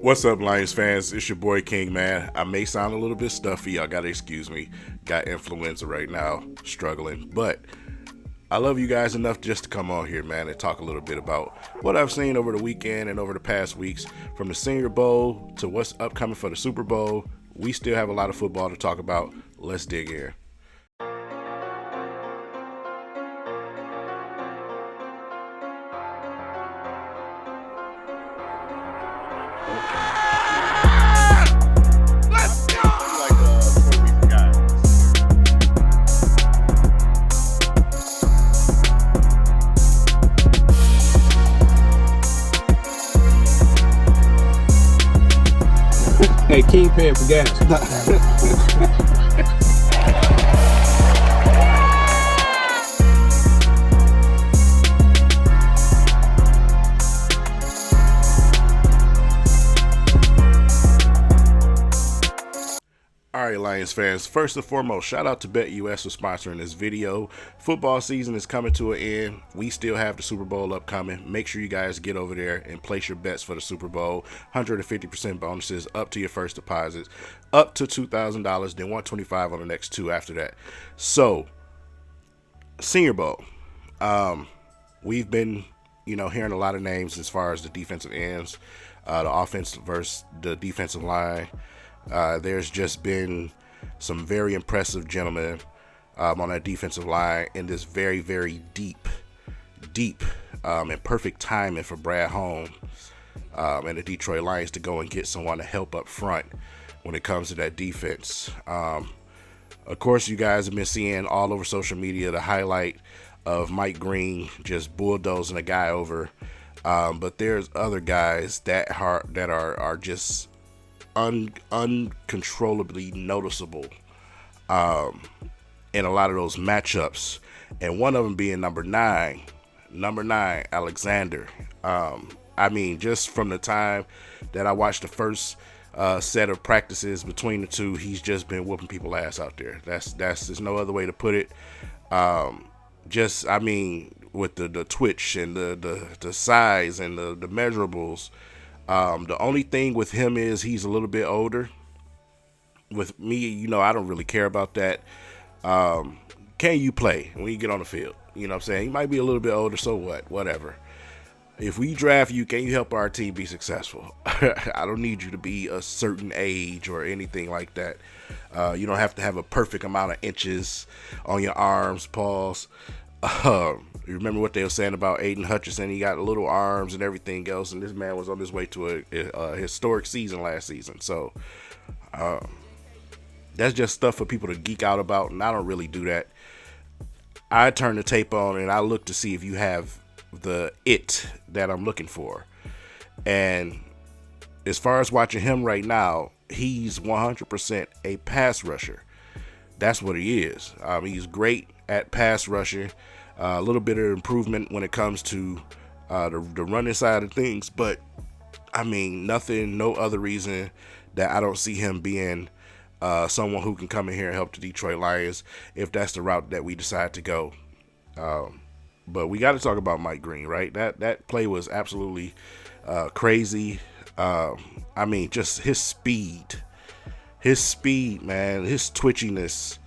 What's up, Lions fans? It's your boy King, man. I may sound a little bit stuffy. Y'all gotta excuse me. Got influenza right now, struggling. But I love you guys enough just to come on here, man, and talk a little bit about what I've seen over the weekend and over the past weeks. From the Senior Bowl to what's upcoming for the Super Bowl, we still have a lot of football to talk about. Let's dig in. Let's go! Before we forgot. Hey, King paying for gas. All right, Lions fans, first and foremost, shout out to BetUS for sponsoring this video. Football season is coming to an end. We still have the Super Bowl upcoming. Make sure you guys get over there and place your bets for the Super Bowl. 150% bonuses up to your first deposits, up to $2,000, then $125 on the next two after that. So, Senior Bowl. We've been, hearing a lot of names as far as the defensive ends, the offense versus the defensive line. There's just been some very impressive gentlemen on that defensive line in this very, very deep, and perfect timing for Brad Holmes and the Detroit Lions to go and get someone to help up front when it comes to that defense. Of course, you guys have been seeing all over social media the highlight of Mike Green just bulldozing a guy over, but there's other guys that are just uncontrollably noticeable in a lot of those matchups, and one of them being number nine, Alexander. Just from the time that I watched the first set of practices between the two, he's just been whooping people ass out there. There's no other way to put it. With the twitch and the size and the measurables. The only thing with him is he's a little bit older. With me, I don't really care about that. Can you play when you get on the field? You know what I'm saying? He might be a little bit older, so what? Whatever. If we draft you, can you help our team be successful? I don't need you to be a certain age or anything like that. You don't have to have a perfect amount of inches on your arms, paws. You remember what they were saying about Aiden Hutchinson? He got little arms and everything else, and this man was on his way to a historic season last season. So that's just stuff for people to geek out about, and I don't really do that. I turn the tape on and I look to see if you have the it that I'm looking for. And as far as watching him right now, he's 100% a pass rusher. That's what he is. He's great at pass rushing. A little bit of improvement when it comes to the running side of things, but no other reason that I don't see him being someone who can come in here and help the Detroit Lions if that's the route that we decide to go. But we got to talk about Mike Green, right? That play was absolutely crazy. Just his speed, man, his twitchiness.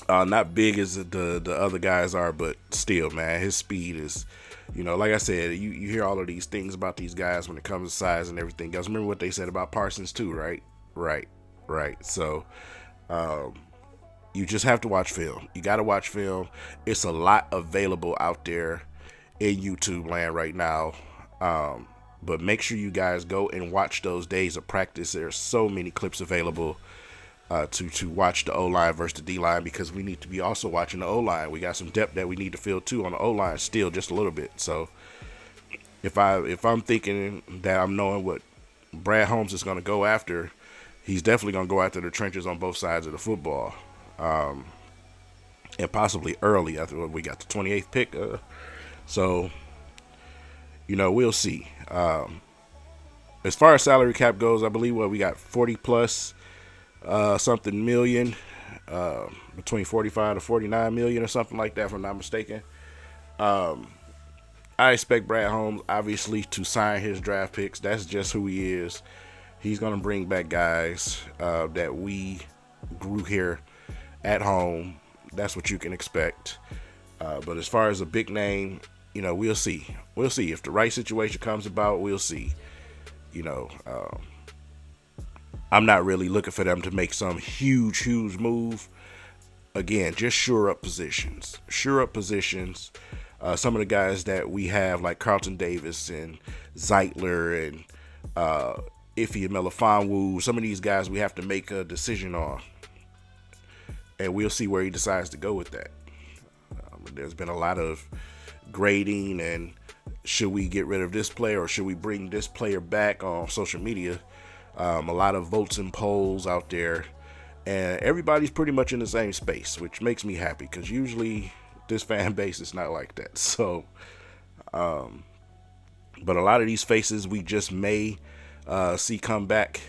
Not big as the other guys are, but still, man, his speed is, like I said, you hear all of these things about these guys when it comes to size and everything else. Remember what they said about Parsons too, right? Right. So, you just have to watch film. You got to watch film. It's a lot available out there in YouTube land right now. But make sure you guys go and watch those days of practice. There's so many clips available to watch the O-line versus the D-line, because we need to be also watching the O-line. We got some depth that we need to fill too on the O-line still, just a little bit. So if I'm thinking that I'm knowing what Brad Holmes is going to go after, he's definitely going to go after the trenches on both sides of the football, and possibly early. I think we got the 28th pick. So we'll see. As far as salary cap goes, I believe we got 40 plus something million, between 45 to 49 million or something like that, if I'm not mistaken. I I expect Brad Holmes, obviously, to sign his draft picks. That's just who he is. He's going to bring back guys that we grew here at home. That's what you can expect. But as far as a big name, we'll see. We'll see. If the right situation comes about, we'll see. I'm not really looking for them to make some huge move. Again, just shore up positions. Some of the guys that we have, like Carlton Davis and Zeitler and Ife Melifonwu, some of these guys we have to make a decision on. And we'll see where he decides to go with that. There's been a lot of grading and should we get rid of this player or should we bring this player back on social media. A lot of votes and polls out there. And everybody's pretty much in the same space, which makes me happy because usually this fan base is not like that. So, but a lot of these faces we just may see come back,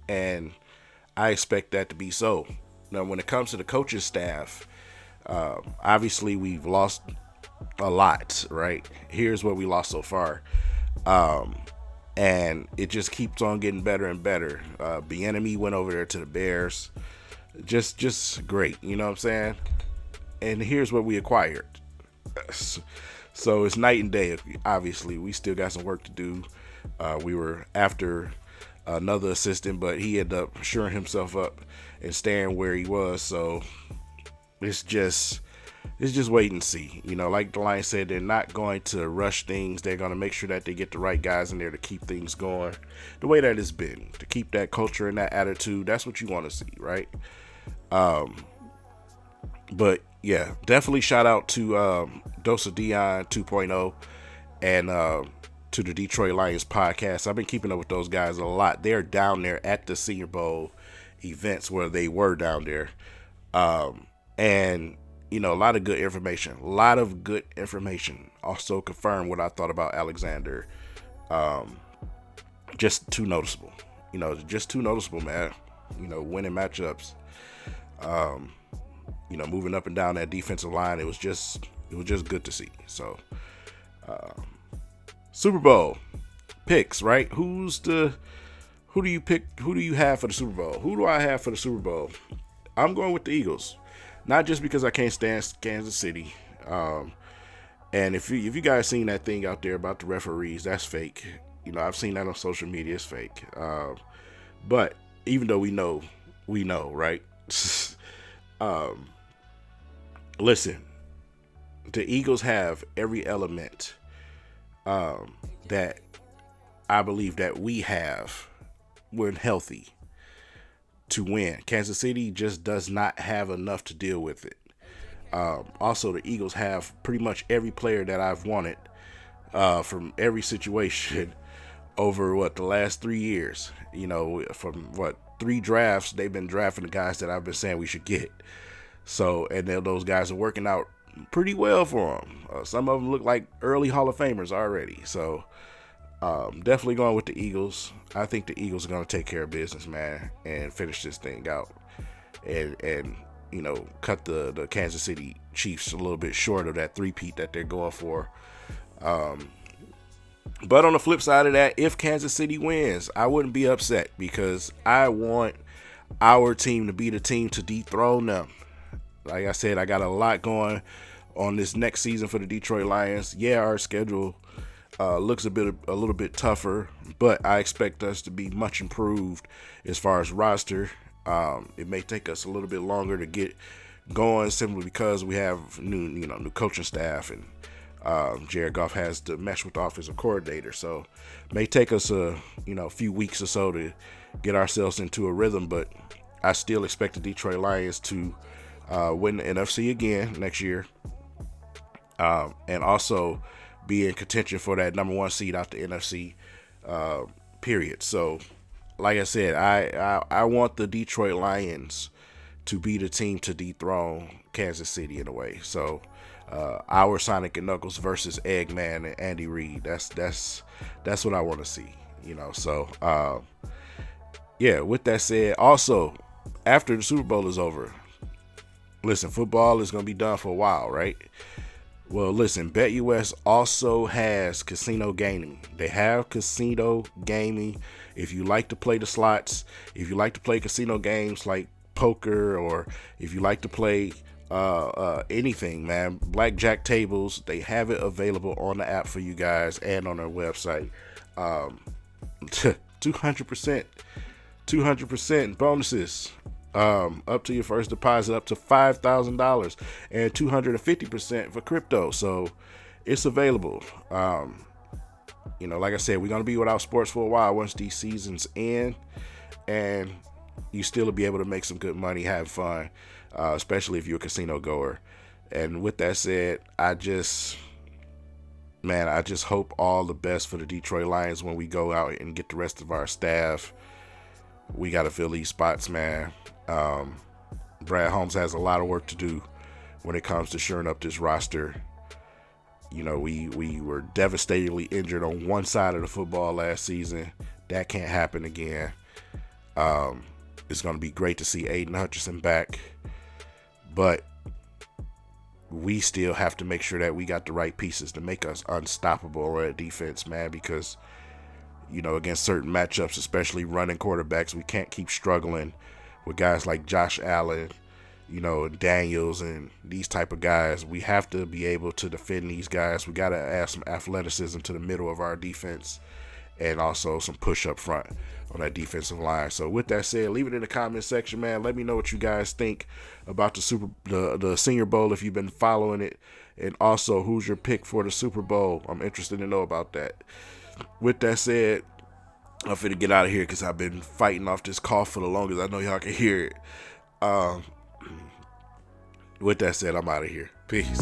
and I expect that to be so. Now, when it comes to the coaching staff, obviously we've lost a lot, right? Here's what we lost so far. And it just keeps on getting better and better. Bieniemy went over there to the Bears. Just great, you know what I'm saying? And here's what we acquired. So it's night and day. Obviously, we still got some work to do. We were after another assistant, but he ended up shoring himself up and staying where he was. So it's just wait and see. Like the Lions said, they're not going to rush things. They're going to make sure that they get the right guys in there to keep things going the way that it's been, to keep that culture and that attitude. That's what you want to see, right? But yeah, definitely shout out to Dose of Dion 2.0 and to the Detroit Lions podcast. I've been keeping up with those guys a lot. They're down there at the Senior Bowl events where they were down there. And a lot of good information. Also confirmed what I thought about Alexander. Just too noticeable. Just too noticeable, man. Winning matchups. Moving up and down that defensive line. It was just good to see. So, Super Bowl picks, right? Who do you pick? Who do you have for the Super Bowl? Who do I have for the Super Bowl? I'm going with the Eagles. Not just because I can't stand Kansas City. And if you guys seen that thing out there about the referees, that's fake. I've seen that on social media. It's fake. But even though we know, right? Listen, the Eagles have every element that I believe that we have when healthy to win. Kansas City just does not have enough to deal with it. Also, the Eagles have pretty much every player that I've wanted from every situation over the last 3 years. From 3 drafts, they've been drafting the guys that I've been saying we should get. So, and then those guys are working out pretty well for them. Some of them look like early Hall of Famers already. So, definitely going with the Eagles. I think the Eagles are going to take care of business, man, and finish this thing out. And cut the Kansas City Chiefs a little bit short of that three-peat that they're going for. But on the flip side of that, if Kansas City wins, I wouldn't be upset because I want our team to be the team to dethrone them. Like I said, I got a lot going on this next season for the Detroit Lions. Yeah, our schedule looks a little bit tougher, but I expect us to be much improved as far as roster. It may take us a little bit longer to get going simply because we have new coaching staff, and Jared Goff has to mesh with the offensive coordinator. So it may take us a few weeks or so to get ourselves into a rhythm, but I still expect the Detroit Lions to win the NFC again next year, and also be in contention for that number 1 seed out the NFC period. So like I said, I want the Detroit Lions to be the team to dethrone Kansas City in a way. So our Sonic and Knuckles versus Eggman and Andy Reid. That's what I want to see. So yeah. With that said, also after the Super Bowl is over, listen, football is gonna be done for a while, right? Well, listen, BetUS also has casino gaming. They have casino gaming. If you like to play the slots, if you like to play casino games like poker, or if you like to play anything, man, blackjack tables, they have it available on the app for you guys and on their website. 200% bonuses. Up to your first deposit, up to $5,000, and 250% for crypto. So it's available. Like I said, we're going to be without sports for a while once these seasons end, and you still will be able to make some good money, have fun, especially if you're a casino goer. And with that said, I just hope all the best for the Detroit Lions when we go out and get the rest of our staff. We got to fill these spots, man. Brad Holmes has a lot of work to do when it comes to shoring up this roster. We were devastatingly injured on one side of the football last season. That can't happen again. It's going to be great to see Aiden Hutchinson back, but we still have to make sure that we got the right pieces to make us unstoppable at defense, man, because against certain matchups, especially running quarterbacks, we can't keep struggling with guys like Josh Allen, Daniels, and these type of guys. We have to be able to defend these guys. We got to add some athleticism to the middle of our defense, and also some push up front on that defensive line. So with that said, leave it in the comment section, man. Let me know what you guys think about the Senior Bowl if you've been following it, and also who's your pick for the Super Bowl. I'm interested to know about that. With that said, I'm finna get out of here because I've been fighting off this cough for the longest. I know y'all can hear it. With that said, I'm out of here. Peace.